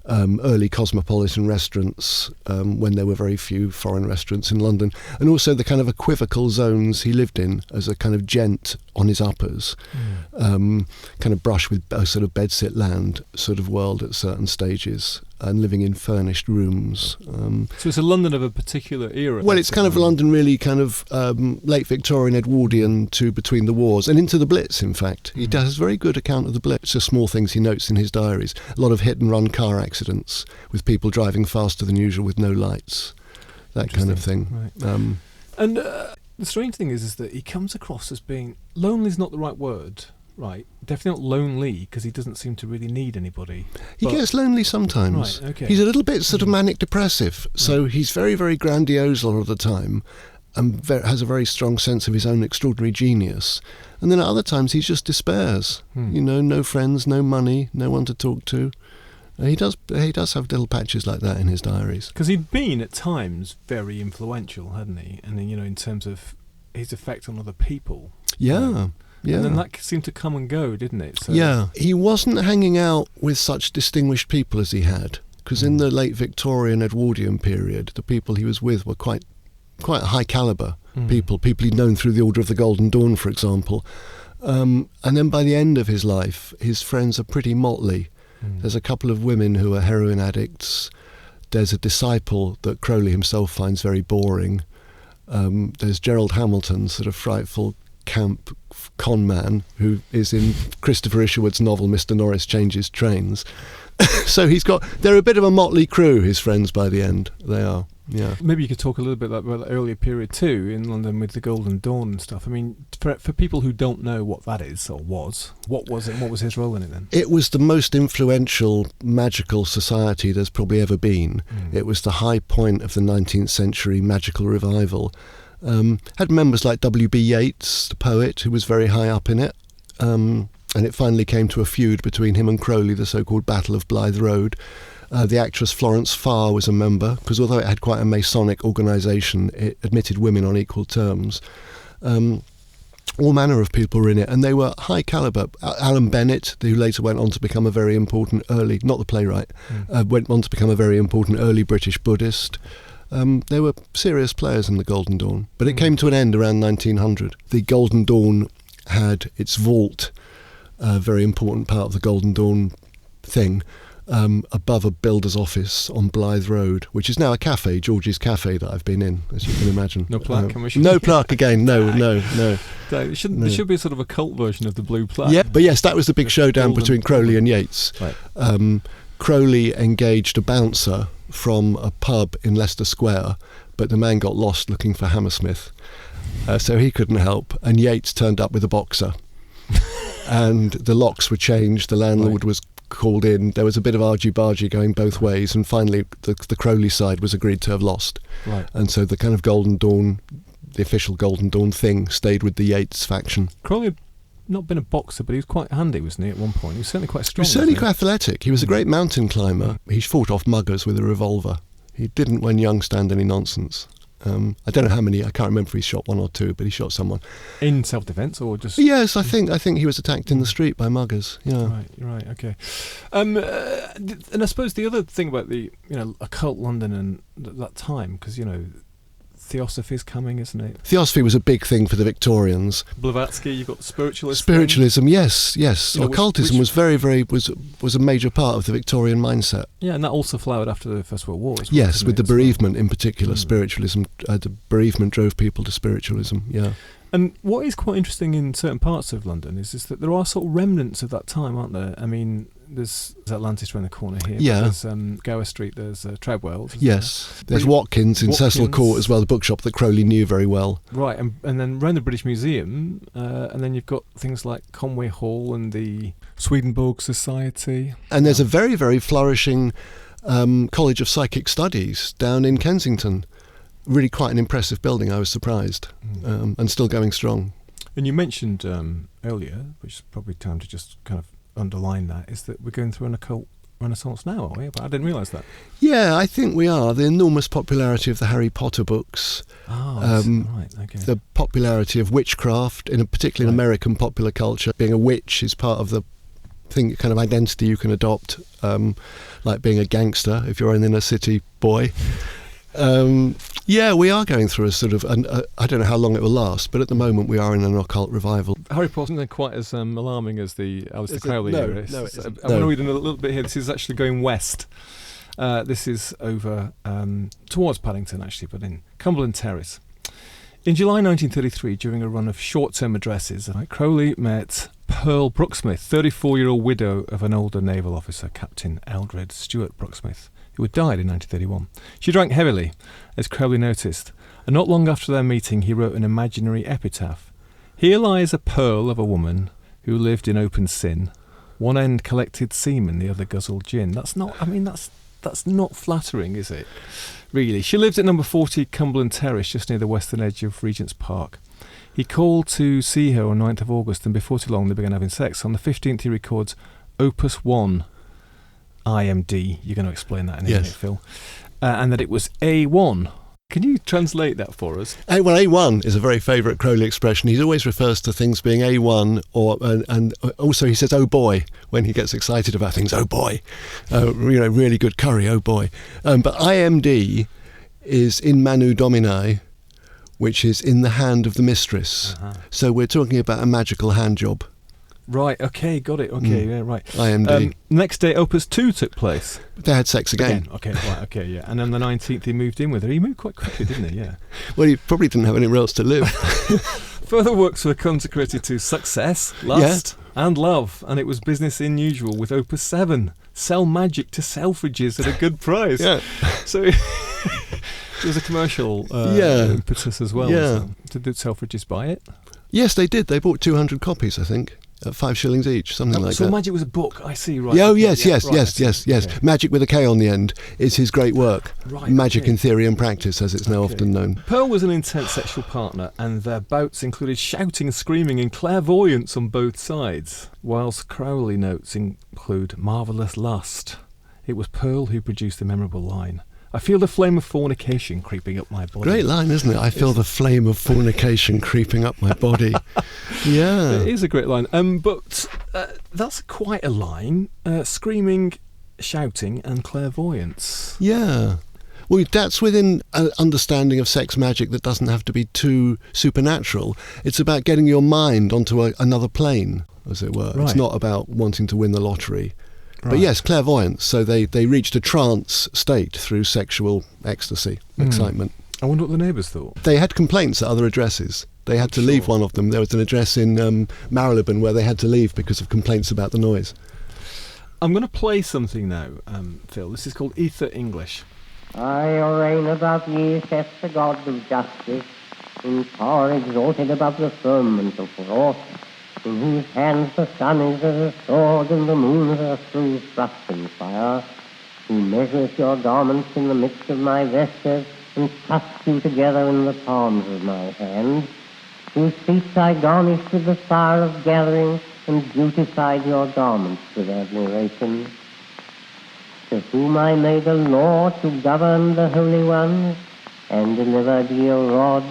early cosmopolitan restaurants, when there were very few foreign restaurants in London, and also the kind of equivocal zones he lived in as a kind of gent on his uppers, kind of brush with a sort of bedsit land sort of world at certain stages, and living in furnished rooms. So it's a London of a particular era. Well, it's kind of London really kind of late Victorian, Edwardian to between the wars, and into the Blitz, in fact. He does a very good account of the Blitz, just small things he notes in his diaries. A lot of hit-and-run car accidents with people driving faster than usual with no lights, that kind of thing. Right. And the strange thing is that he comes across as being... Lonely is not the right word. Right, definitely not lonely, because he doesn't seem to really need anybody. He gets lonely sometimes. Right, okay. He's a little bit sort of manic depressive, so he's very, very grandiose a lot of the time, and has a very strong sense of his own extraordinary genius. And then at other times he just despairs. You know, no friends, no money, no one to talk to. He does have little patches like that in his diaries. Because he'd been at times very influential, hadn't he? And you know, in terms of his effect on other people. Yeah. Yeah. And then that seemed to come and go, didn't it? So yeah. He wasn't hanging out with such distinguished people as he had, because in the late Victorian Edwardian period, the people he was with were quite high calibre people he'd known through the Order of the Golden Dawn, for example. And then by the end of his life, his friends are pretty motley. There's a couple of women who are heroin addicts. There's a disciple that Crowley himself finds very boring. There's Gerald Hamilton, sort of frightful camp con man, who is in Christopher Isherwood's novel Mr. Norris Changes Trains. So they're a bit of a motley crew, his friends, by the end. They are, yeah. Maybe you could talk a little bit about the earlier period too, in London with the Golden Dawn and stuff. I mean, for people who don't know what that is, or what was it, and what was his role in it then? It was the most influential magical society there's probably ever been. It was the high point of the 19th century magical revival. Had members like W.B. Yeats, the poet, who was very high up in it. And it finally came to a feud between him and Crowley, the so-called Battle of Blythe Road. The actress Florence Farr was a member, because although it had quite a Masonic organisation, it admitted women on equal terms. All manner of people were in it, and they were high calibre. Alan Bennett, who later went on to become a very important not the playwright, went on to become a very important early British Buddhist. They were serious players in the Golden Dawn. But it came to an end around 1900. The Golden Dawn had its vault, a very important part of the Golden Dawn thing, above a builder's office on Blythe Road, which is now a cafe, George's Cafe, that I've been in, as you can imagine. No plaque? No plaque again, no. There should be a sort of a cult version of the blue plaque. Yeah, but yes, that was the big showdown between Crowley and Yeats. Right. Crowley engaged a bouncer from a pub in Leicester Square, but the man got lost looking for Hammersmith, so he couldn't help, and Yeats turned up with a boxer. And the locks were changed, the landlord was called in, there was a bit of argy-bargy going both ways, and finally the Crowley side was agreed to have lost. Right. And so the kind of Golden Dawn, the official Golden Dawn thing, stayed with the Yeats faction. Crowley had not been a boxer, but he was quite handy, wasn't he, at one point? He was certainly quite strong. He was certainly quite athletic. He was a great mountain climber. He fought off muggers with a revolver. He didn't, when young, stand any nonsense. I don't know how many. I can't remember if he shot one or two, but he shot someone in self-defense or just. Yes, I think he was attacked in the street by muggers. Yeah, right, okay. And I suppose the other thing about the occult London and that time, because Theosophy's coming, isn't it? Theosophy was a big thing for the Victorians. Blavatsky, you've got the spiritualists. Spiritualism, yes. Occultism was was a major part of the Victorian mindset. Yeah, and that also flowered after the First World War. Yes, with the bereavement in particular, spiritualism. The bereavement drove people to spiritualism. Yeah. And what is quite interesting in certain parts of London is that there are sort of remnants of that time, aren't there? I mean, there's Atlantis around the corner here. Yeah. There's Gower Street, there's Treadwell. Yes. There's Watkins in Cecil Court as well, the bookshop that Crowley knew very well. Right, and then around the British Museum, and then you've got things like Conway Hall and the Swedenborg Society. And there's a very, very flourishing College of Psychic Studies down in Kensington. Really quite an impressive building, I was surprised, and still going strong. And you mentioned earlier, which is probably time to just kind of underline that, is that we're going through an occult renaissance now, are we? But I didn't realise that. Yeah, I think we are. The enormous popularity of the Harry Potter books. Right, okay. The popularity of witchcraft, particularly in American popular culture. Being a witch is part of the kind of identity you can adopt, like being a gangster if you're an inner city boy. Yeah, we are going through a sort of, I don't know how long it will last, but at the moment we are in an occult revival. Harry Potter isn't quite as alarming as the Aleister Crowley era. No, it isn't. I'm going to read a little bit here. This is actually going west. This is over towards Paddington, actually, but in Cumberland Terrace. In July 1933, during a run of short-term addresses, Crowley met Pearl Brooksmith, 34-year-old widow of an older naval officer, Captain Eldred Stuart Brooksmith, who had died in 1931. She drank heavily, as Crowley noticed, and not long after their meeting he wrote an imaginary epitaph. Here lies a pearl of a woman who lived in open sin. One end collected semen, the other guzzled gin. That's not flattering, is it? Really. She lived at number 40 Cumberland Terrace, just near the western edge of Regent's Park. He called to see her on 9th of August, and before too long they began having sex. On the 15th he records Opus 1, IMD. You're going to explain that in a minute, Phil. And that it was A1. Can you translate that for us? A1 is a very favourite Crowley expression. He always refers to things being A1, and also he says, oh boy, when he gets excited about things, oh boy. Really good curry, oh boy. But IMD is in Manu Domini, which is in the hand of the mistress. So we're talking about a magical hand job. Right, okay, got it. Okay, yeah, right. IMD. Next day, Opus 2 took place. They had sex again. Okay, right, okay, yeah. And on the 19th, he moved in with her. He moved quite quickly, didn't he? Yeah. Well, he probably didn't have anywhere else to live. Further works were consecrated to success, lust, and love, and it was business in usual with Opus 7. Sell magic to Selfridges at a good price. Yeah. So there was a commercial impetus as well. Yeah. So did Selfridges buy it? Yes, they did. They bought 200 copies, I think, at 5 shillings each, something like so that. Magic was a book, I see, right. Oh, okay, yes. Okay. Magic with a K on the end is his great work. Right, Magic in Theory and Practice, as it's now often known. Pearl was an intense sexual partner, and their bouts included shouting and screaming and clairvoyance on both sides, whilst Crowley notes include marvellous lust. It was Pearl who produced the memorable line, "I feel the flame of fornication creeping up my body." Great line, isn't it? I feel the flame of fornication creeping up my body. Yeah. It is a great line. But that's quite a line. Screaming, shouting, and clairvoyance. Yeah. Well, that's within an understanding of sex magic that doesn't have to be too supernatural. It's about getting your mind onto another plane, as it were. Right. It's not about wanting to win the lottery. Right. But yes, clairvoyance. So they reached a trance state through sexual ecstasy, excitement. I wonder what the neighbours thought. They had complaints at other addresses. They had to leave one of them. There was an address in Marylebone where they had to leave because of complaints about the noise. I'm going to play something now, Phil. This is called Ether English. I reign above ye, saith the God of justice, in power exalted above the firmament of wrath, in whose hands the sun is as a sword and the moon as a smooth thrust in fire, who measureth your garments in the midst of my vesture, and tufts you together in the palms of my hand, whose feet I garnished with the fire of gathering, and beautified your garments with admiration, to whom I made a law to govern the holy ones, and delivered ye a rod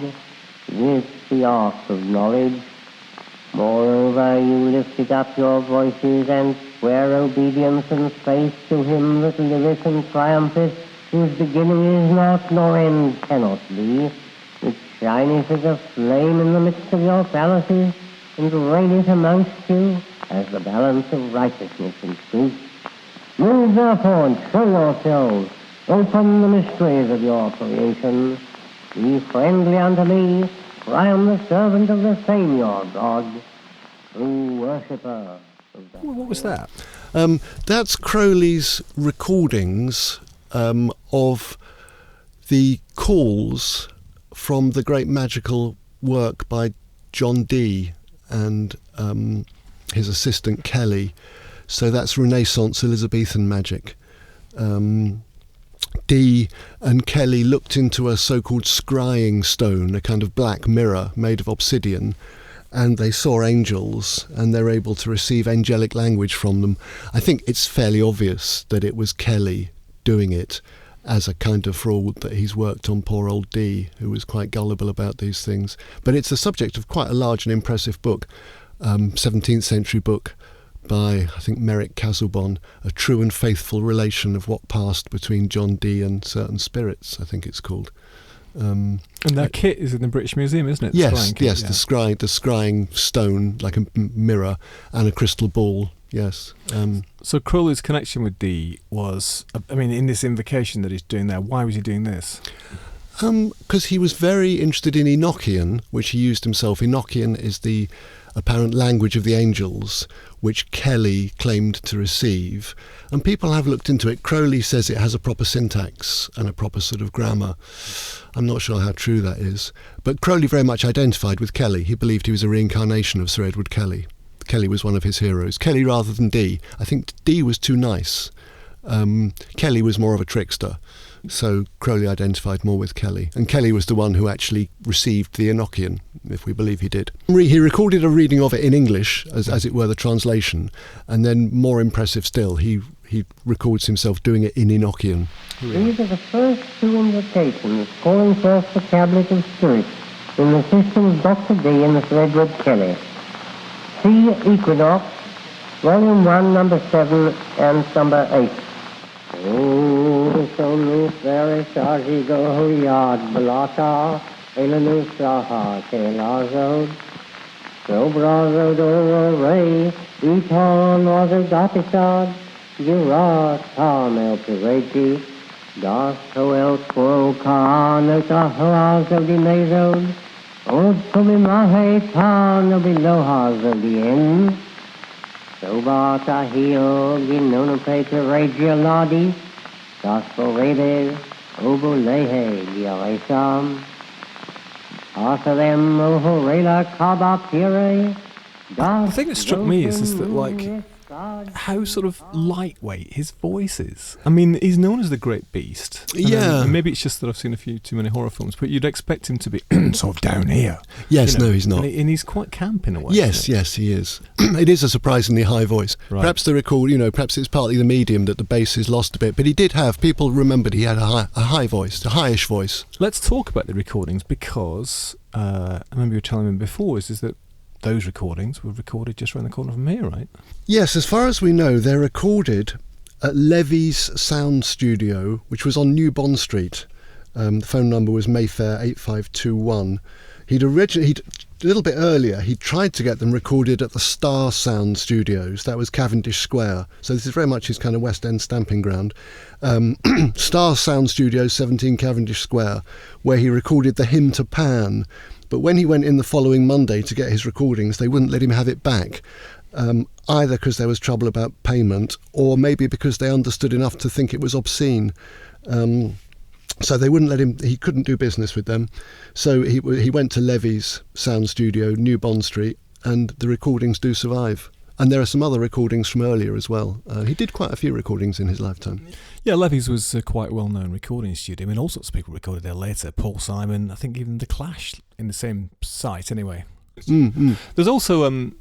with the ark of knowledge. Moreover, you lifted up your voices and sware obedience and faith to him that liveth and triumpheth, whose beginning is not, nor end cannot be, which shineth as a flame in the midst of your palaces, and reigneth amongst you as the balance of righteousness and truth. Move therefore and show yourselves, open the mysteries of your creation, be friendly unto me, for I am the servant of the same your God, true worshipper of the... What was that? That's Crowley's recordings of the calls from the great magical work by John Dee and his assistant Kelly. So that's Renaissance Elizabethan magic. Dee and Kelly looked into a so-called scrying stone, a kind of black mirror made of obsidian, and they saw angels, and they're able to receive angelic language from them. I think it's fairly obvious that it was Kelly doing it as a kind of fraud that he's worked on poor old Dee, who was quite gullible about these things. But it's the subject of quite a large and impressive book, 17th century book by, I think, Merrick Casaubon, A True and Faithful Relation of What Passed Between John Dee and Certain Spirits, I think it's called. And that kit is in the British Museum, isn't it? Yes, the scrying stone, like a mirror, and a crystal ball, yes. So Crowley's connection with Dee was, I mean, in this invocation that he's doing there, why was he doing this? Because he was very interested in Enochian, which he used himself. Enochian is the apparent language of the angels, which Kelly claimed to receive. And people have looked into it. Crowley says it has a proper syntax and a proper sort of grammar. I'm not sure how true that is. But Crowley very much identified with Kelly. He believed he was a reincarnation of Sir Edward Kelly. Kelly was one of his heroes. Kelly rather than Dee. I think Dee was too nice. Kelly was more of a trickster. So Crowley identified more with Kelly. And Kelly was the one who actually received the Enochian, if we believe he did. He recorded a reading of it in English, as it were the translation, and then more impressive still, he records himself doing it in Enochian. These are the first two invocations calling forth the tablet of spirit in the system of Dr. Dee and Sir Edward Kelly. See Equinox, Volume 1, Number 7 and Number 8. Oh, so very Shaji go yard balata, Elenusaha Telazod, Sobrazo do Ray, Eton was a Gatisad, Giras Tarnel Pireti, Das Though Wilt Khan of the Haraz of the Nazod, Old Sumimahe Tan of the Lohas of the End, Sobata Hio, Ginona Paper Regioladi, Gospel Redes, Obulehe, Giaresam, after them, Ohorela Kaba Pire. The thing that struck me is that, like, how sort of lightweight his voice is. I mean, he's known as the Great Beast. And maybe it's just that I've seen a few too many horror films, but you'd expect him to be sort of down here. Yes, no, he's not. And he's quite camp in a way. Yes, he is. It is a surprisingly high voice. Right. Perhaps perhaps it's partly the medium that the bass is lost a bit, but he did have, people remembered he had a high voice, a highish voice. Let's talk about the recordings, because I remember you were telling me before, is that those recordings were recorded just around the corner from here, right? Yes, as far as we know, they're recorded at Levy's Sound Studio, which was on New Bond Street. The phone number was Mayfair 8521. He'd a little bit earlier, he tried to get them recorded at the Star Sound Studios. That was Cavendish Square. So this is very much his kind of West End stamping ground. Star Sound Studios, 17 Cavendish Square, where he recorded The Hymn to Pan. But when he went in the following Monday to get his recordings, they wouldn't let him have it back, either because there was trouble about payment, or maybe because they understood enough to think it was obscene. So they wouldn't let him, he couldn't do business with them. So he went to Levy's Sound Studio, New Bond Street, and the recordings do survive. And there are some other recordings from earlier as well. He did quite a few recordings in his lifetime. Yeah, Levy's was a quite well-known recording studio. I mean, all sorts of people recorded there later. Paul Simon, I think even The Clash in the same site anyway. There's also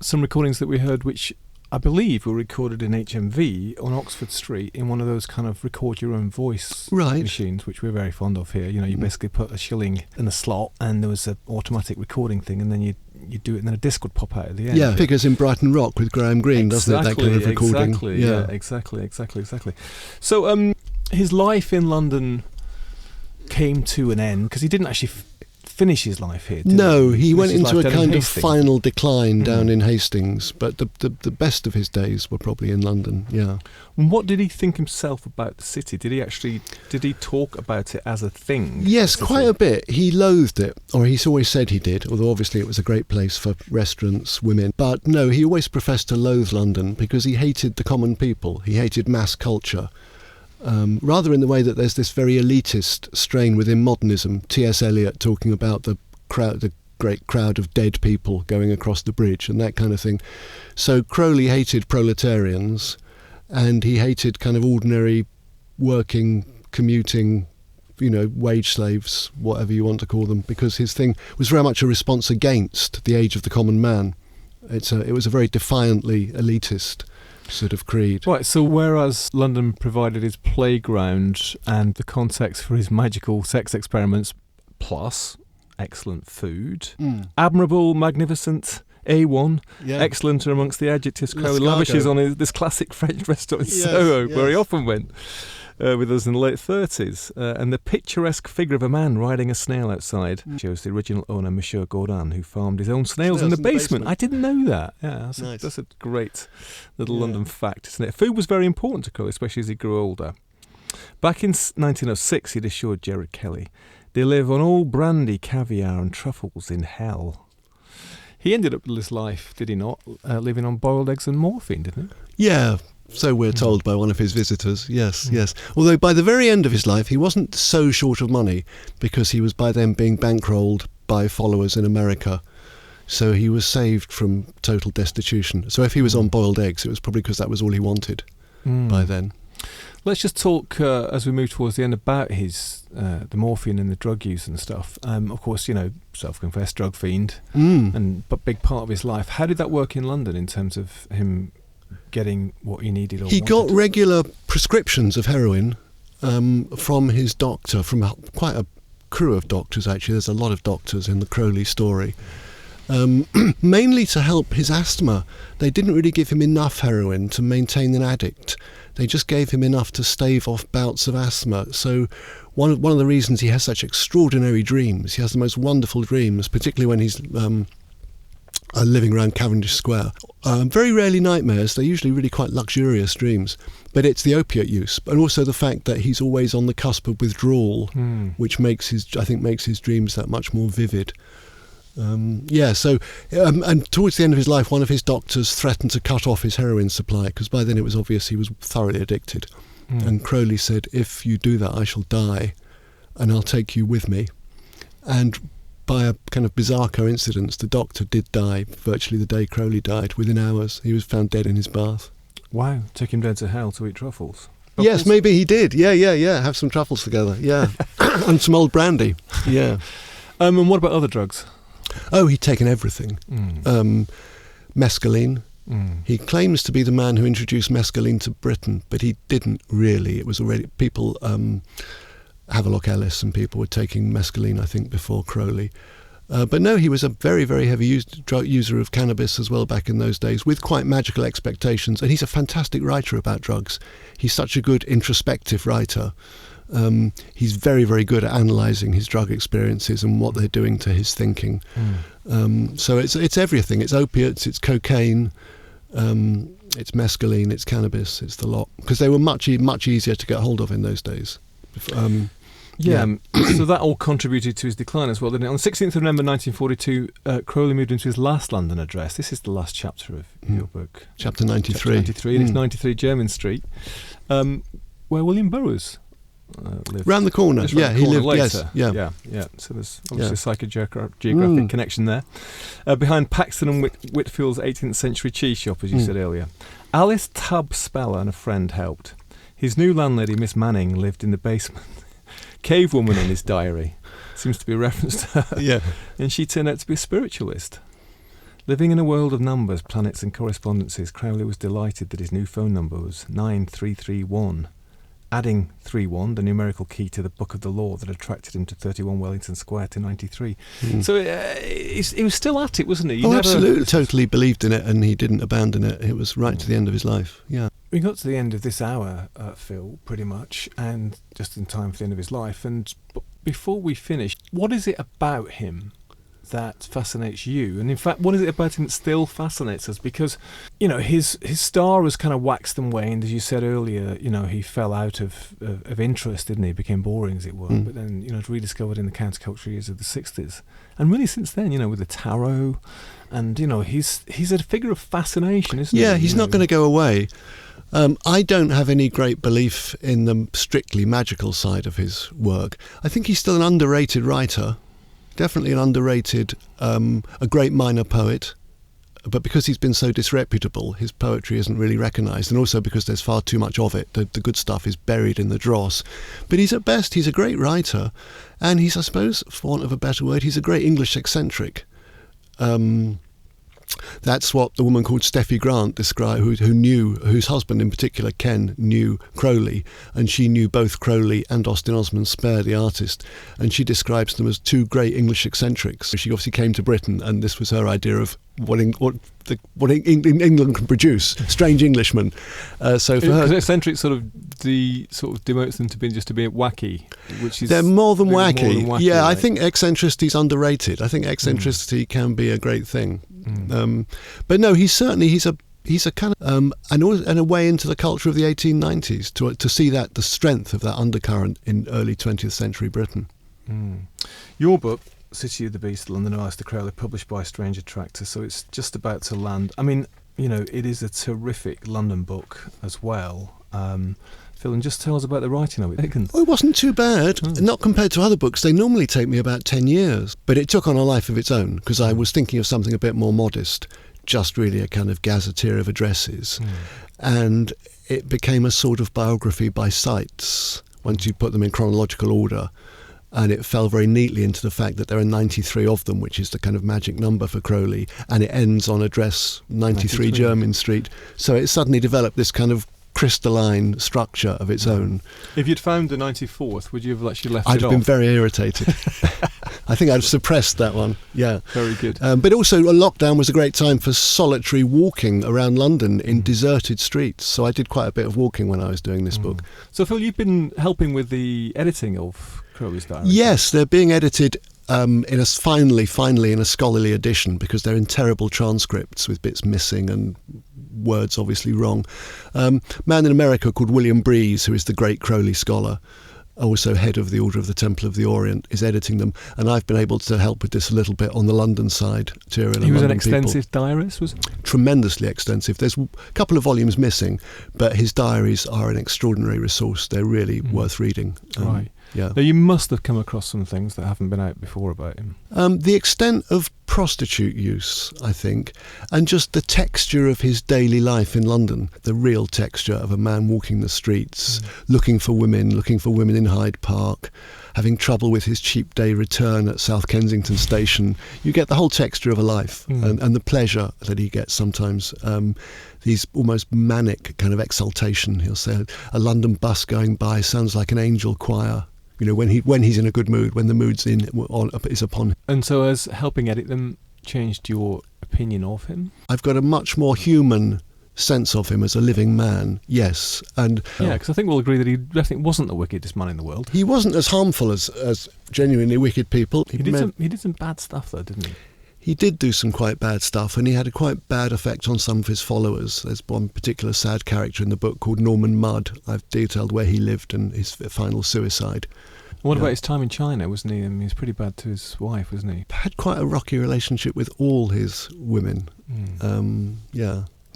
some recordings that we heard which I believe were recorded in HMV on Oxford Street in one of those kind of record your own voice machines, which we're very fond of here. You know, you basically put a shilling in a slot and there was an automatic recording thing, and then you do it, and then a disc would pop out at the end. Yeah, figures in Brighton Rock with Graham Greene, doesn't it? That kind of recording. Exactly. So his life in London came to an end because he didn't actually finish his life here, did he went into a kind of final decline down in Hastings, but the best of his days were probably in London. And what did he think himself about the city? Did he talk about it as a thing? Yes, quite a bit. He loathed it, or he's always said he did, although obviously it was a great place for restaurants, women. But no, he always professed to loathe London because he hated the common people. He hated mass culture. Rather in the way that there's this very elitist strain within modernism. T.S. Eliot talking about the great crowd of dead people going across the bridge and that kind of thing. So Crowley hated proletarians, and he hated kind of ordinary working, commuting, wage slaves, whatever you want to call them, because his thing was very much a response against the age of the common man. It was a very defiantly elitist sort of creed. Right, so whereas London provided his playground and the context for his magical sex experiments, plus excellent food, admirable, magnificent, A1, excellent are amongst the adjectives Crowley lavishes on this classic French restaurant in Soho, where he often went with us in the late 30s. And the picturesque figure of a man riding a snail outside shows the original owner, Monsieur Gaudin, who farmed his own snails in the basement. I didn't know that. Yeah, that's a great little London fact, isn't it? Food was very important to Crowley, especially as he grew older. Back in 1906, he'd assured Gerard Kelly, "They live on all brandy, caviar and truffles in hell." He ended up with his life, did he not, living on boiled eggs and morphine, didn't he? Yeah, so we're told by one of his visitors, yes. Although by the very end of his life, he wasn't so short of money, because he was by then being bankrolled by followers in America. So he was saved from total destitution. So if he was on boiled eggs, it was probably because that was all he wanted by then. Let's just talk, as we move towards the end, about his the morphine and the drug use and stuff. Of course, self-confessed drug fiend, but big part of his life. How did that work in London in terms of him getting what he needed? He got regular prescriptions of heroin from his doctor, from quite a crew of doctors, actually. There's a lot of doctors in the Crowley story. Mainly to help his asthma. They didn't really give him enough heroin to maintain an addict. They just gave him enough to stave off bouts of asthma. So one of the reasons he has such extraordinary dreams, he has the most wonderful dreams, particularly when he's living around Cavendish Square. Very rarely nightmares, they're usually really quite luxurious dreams, but it's the opiate use, and also the fact that he's always on the cusp of withdrawal, which makes his dreams that much more vivid. And towards the end of his life, one of his doctors threatened to cut off his heroin supply, because by then it was obvious he was thoroughly addicted. And Crowley said, "If you do that, I shall die, and I'll take you with me." And by a kind of bizarre coincidence, the doctor did die virtually the day Crowley died. Within hours, he was found dead in his bath. Wow, took him down to hell to eat truffles. Yes, maybe he did. Yeah. Have some truffles together. Yeah, and some old brandy. Yeah. And what about other drugs? Oh, he'd taken everything. Mescaline. He claims to be the man who introduced mescaline to Britain, but he didn't really. It was already people. Havelock Ellis and people were taking mescaline, I think, before Crowley. But no, he was a very, very heavy user of cannabis as well back in those days, with quite magical expectations. And he's a fantastic writer about drugs. He's such a good introspective writer. He's very, very good at analysing his drug experiences and what they're doing to his thinking. So it's everything. It's opiates, it's cocaine, it's mescaline, it's cannabis, it's the lot. Because they were much easier to get hold of in those days. So that all contributed to his decline as well, didn't it? On the 16th of November 1942, Crowley moved into his last London address. This is the last chapter of your book. Chapter 93. Chapter 93, and it's 93 Jermyn Street, where William Burroughs lived. Round the corner. He lived later. Yes, yeah. So there's obviously a psychogeographic connection there. Behind Paxton and Whitfield's 18th century cheese shop, as you said earlier. Alice Tubb Speller and a friend helped. His new landlady, Miss Manning, lived in the basement. Cave woman in his diary. Seems to be a reference to her. Yeah. And she turned out to be a spiritualist. Living in a world of numbers, planets and correspondences, Crowley was delighted that his new phone number was 9331. Adding 31, the numerical key to the Book of the Law that attracted him to 31 Wellington Square to 93. So he was still at it, wasn't he? Absolutely. Totally believed in it, and he didn't abandon it. It was right to the end of his life. Yeah. We got to the end of this hour, Phil, pretty much, and just in time for the end of his life. And before we finish, what is it about him that fascinates you? And in fact, what is it about him that still fascinates us? Because, his star was kind of waxed and waned, as you said earlier. He fell out of interest, didn't he? Became boring, as it were. But then, rediscovered in the counterculture years of the 60s. And really since then, with the tarot, and, he's a figure of fascination, isn't he? Yeah, he's not going to go away. I don't have any great belief in the strictly magical side of his work. I think he's still an underrated writer. Definitely an underrated, a great minor poet, but because he's been so disreputable, his poetry isn't really recognised, and also because there's far too much of it. The good stuff is buried in the dross. But he's at best, he's a great writer, and he's, I suppose, for want of a better word, he's a great English eccentric. That's what the woman called Steffi Grant described, whose husband in particular, Ken, knew Crowley, and she knew both Crowley and Austin Osman Spare, the artist, and she describes them as two great English eccentrics. She obviously came to Britain, and this was her idea of what England can produce, strange Englishmen. So for her, eccentric sort of demotes them to be wacky, which is they're more than wacky. Yeah, right? I think eccentricity is underrated. I think eccentricity can be a great thing. But no, he's a kind of and a way into the culture of the 1890s to see that the strength of that undercurrent in early 20th century Britain. Your book, City of the Beast, London, Aleister Crowley, published by Strange Attractors, so it's just about to land. I mean, it is a terrific London book as well. Phil, and just tell us about the writing of it. It wasn't too bad, not compared to other books. They normally take me about 10 years, but it took on a life of its own, because I was thinking of something a bit more modest, just really a kind of gazetteer of addresses. And it became a sort of biography by sites, once you put them in chronological order. And it fell very neatly into the fact that there are 93 of them, which is the kind of magic number for Crowley, and it ends on address 93 Jermyn Street. So it suddenly developed this kind of crystalline structure of its own. If you'd found the 94th, would you have actually left I'd it have off? been very irritated. I think I'd have suppressed that one, yeah. Very good. But also, a lockdown was a great time for solitary walking around London in deserted streets. So I did quite a bit of walking when I was doing this book. So, Phil, you've been helping with the editing of Crowley's diary. Yes, they're being edited finally in a scholarly edition, because they're in terrible transcripts with bits missing and words obviously wrong. Man in America called William Breeze, who is the great Crowley scholar, also head of the Order of the Temple of the Orient, is editing them, and I've been able to help with this a little bit on the London side. He was an extensive diarist, was it? Tremendously extensive. There's a couple of volumes missing, but his diaries are an extraordinary resource. They're really worth reading. Right. Yeah. Now, you must have come across some things that haven't been out before about him. The extent of prostitute use, I think, and just the texture of his daily life in London, the real texture of a man walking the streets, looking for women in Hyde Park, having trouble with his cheap day return at South Kensington Station. You get the whole texture of a life, and the pleasure that he gets sometimes. These almost manic kind of exaltation. He'll say, a London bus going by sounds like an angel choir. You know, when he's in a good mood, when the mood's is upon him. And so, has helping edit them changed your opinion of him? I've got a much more human sense of him as a living man, yes. And yeah, because I think we'll agree that he definitely wasn't the wickedest man in the world. He wasn't as harmful as genuinely wicked people. He did some bad stuff, though, didn't he? He did do some quite bad stuff, and he had a quite bad effect on some of his followers. There's one particular sad character in the book called Norman Mudd. I've detailed where he lived and his final suicide. What about his time in China, wasn't he? I mean, he was pretty bad to his wife, wasn't he? Had quite a rocky relationship with all his women.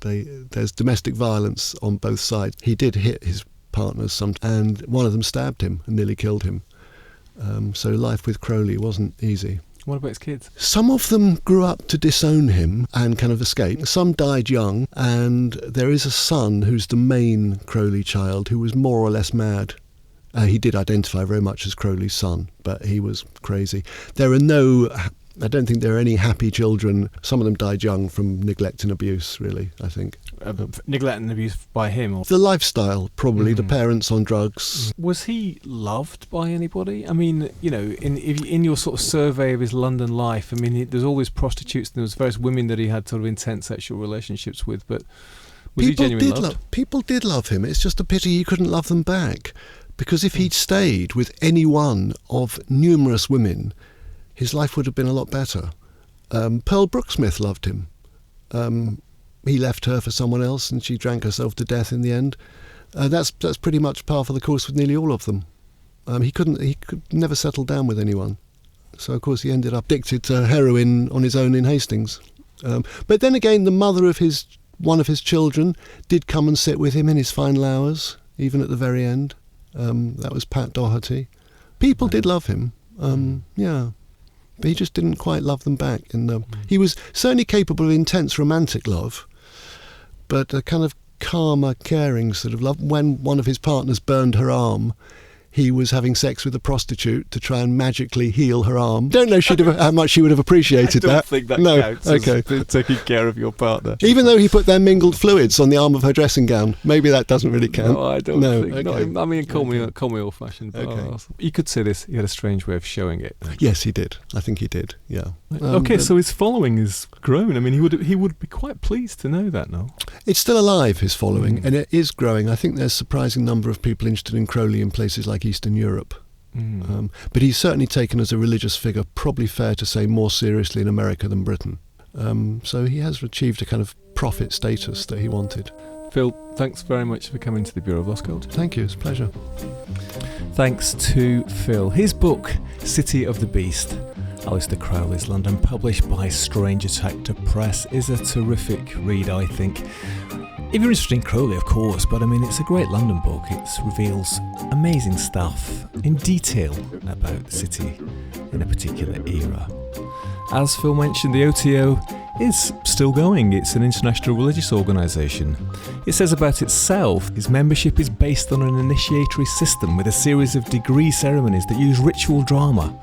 There's domestic violence on both sides. He did hit his partners and one of them stabbed him and nearly killed him. So life with Crowley wasn't easy. What about his kids? Some of them grew up to disown him and kind of escape. Some died young, and there is a son who's the main Crowley child who was more or less mad. He did identify very much as Crowley's son, but he was crazy. I don't think there are any happy children. Some of them died young from neglect and abuse, really, I think. Neglect and abuse by him? Or? The lifestyle, probably, the parents on drugs. Was he loved by anybody? I mean, you know, in your sort of survey of his London life, I mean, there's always prostitutes and there was various women that he had sort of intense sexual relationships with, but was he genuinely loved? People did love him. It's just a pity he couldn't love them back. Because if he'd stayed with any one of numerous women, his life would have been a lot better. Pearl Brooksmith loved him. He left her for someone else and she drank herself to death in the end. That's pretty much par for the course with nearly all of them. He could never settle down with anyone. So, of course, he ended up addicted to heroin on his own in Hastings. But then again, the mother of one of his children did come and sit with him in his final hours, even at the very end. That was Pat Doherty. People did love him, but he just didn't quite love them back. He was certainly capable of intense romantic love, but a kind of calmer, caring sort of love. When one of his partners burned her arm, he was having sex with a prostitute to try and magically heal her arm. Don't know how much she would have appreciated that. I don't think that counts as taking care of your partner. Even though he put their mingled fluids on the arm of her dressing gown, maybe that doesn't really count. No, I don't think. Okay. No, I mean, call me old-fashioned. But you could say this. He had a strange way of showing it. Yes, he did. I think he did. Yeah. So his following has grown. I mean, he would be quite pleased to know that now. It's still alive, his following, and it is growing. I think there's a surprising number of people interested in Crowley in places like Eastern Europe. But he's certainly taken as a religious figure, probably fair to say, more seriously in America than Britain. So he has achieved a kind of prophet status that he wanted. Phil, thanks very much for coming to the Bureau of Lost Gold. Thank you, it's a pleasure. Thanks to Phil. His book, City of the Beast, Aleister Crowley's London, published by Strange Attack Press, is a terrific read, I think. If you're interested in Crowley, of course, but I mean, it's a great London book. It reveals amazing stuff in detail about the city in a particular era. As Phil mentioned, the OTO is still going. It's an international religious organisation. It says about itself, its membership is based on an initiatory system with a series of degree ceremonies that use ritual drama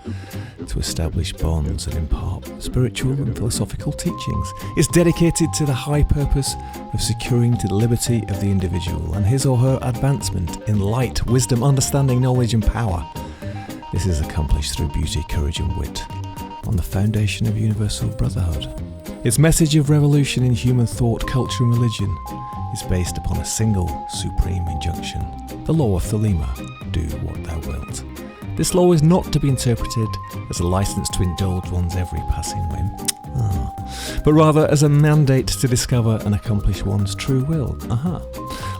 to establish bonds and impart spiritual and philosophical teachings. It's dedicated to the high purpose of securing the liberty of the individual and his or her advancement in light, wisdom, understanding, knowledge and power. This is accomplished through beauty, courage and wit, on the foundation of universal brotherhood. Its message of revolution in human thought, culture and religion is based upon a single supreme injunction, the law of Thelema, do what thou wilt. This law is not to be interpreted as a license to indulge one's every passing whim, but rather as a mandate to discover and accomplish one's true will,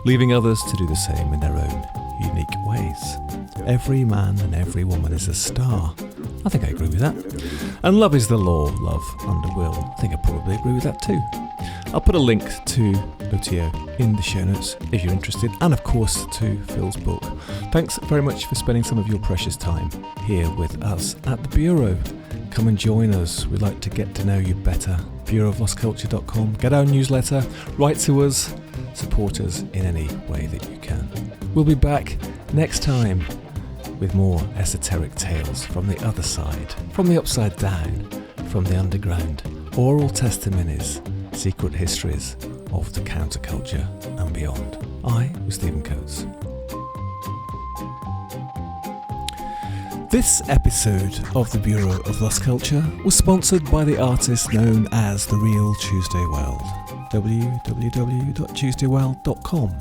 leaving others to do the same in their own unique ways. Every man and every woman is a star. I think I agree with that. And love is the law, love under will. I think I probably agree with that too. I'll put a link to OTO in the show notes if you're interested, and of course to Phil's book. Thanks very much for spending some of your precious time here with us at the Bureau. Come and join us. We'd like to get to know you better. bureauoflostculture.com. Get our newsletter, write to us, support us in any way that you can. We'll be back next time with more esoteric tales from the other side, from the upside down, from the underground, oral testimonies, secret histories of the counterculture and beyond. I was Stephen Coates. This episode of the Bureau of Lost Culture was sponsored by the artist known as The Real Tuesday Weld, www.tuesdayweld.com.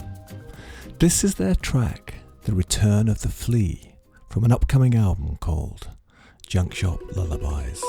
This is their track, The Return of the Flea, from an upcoming album called Junk Shop Lullabies.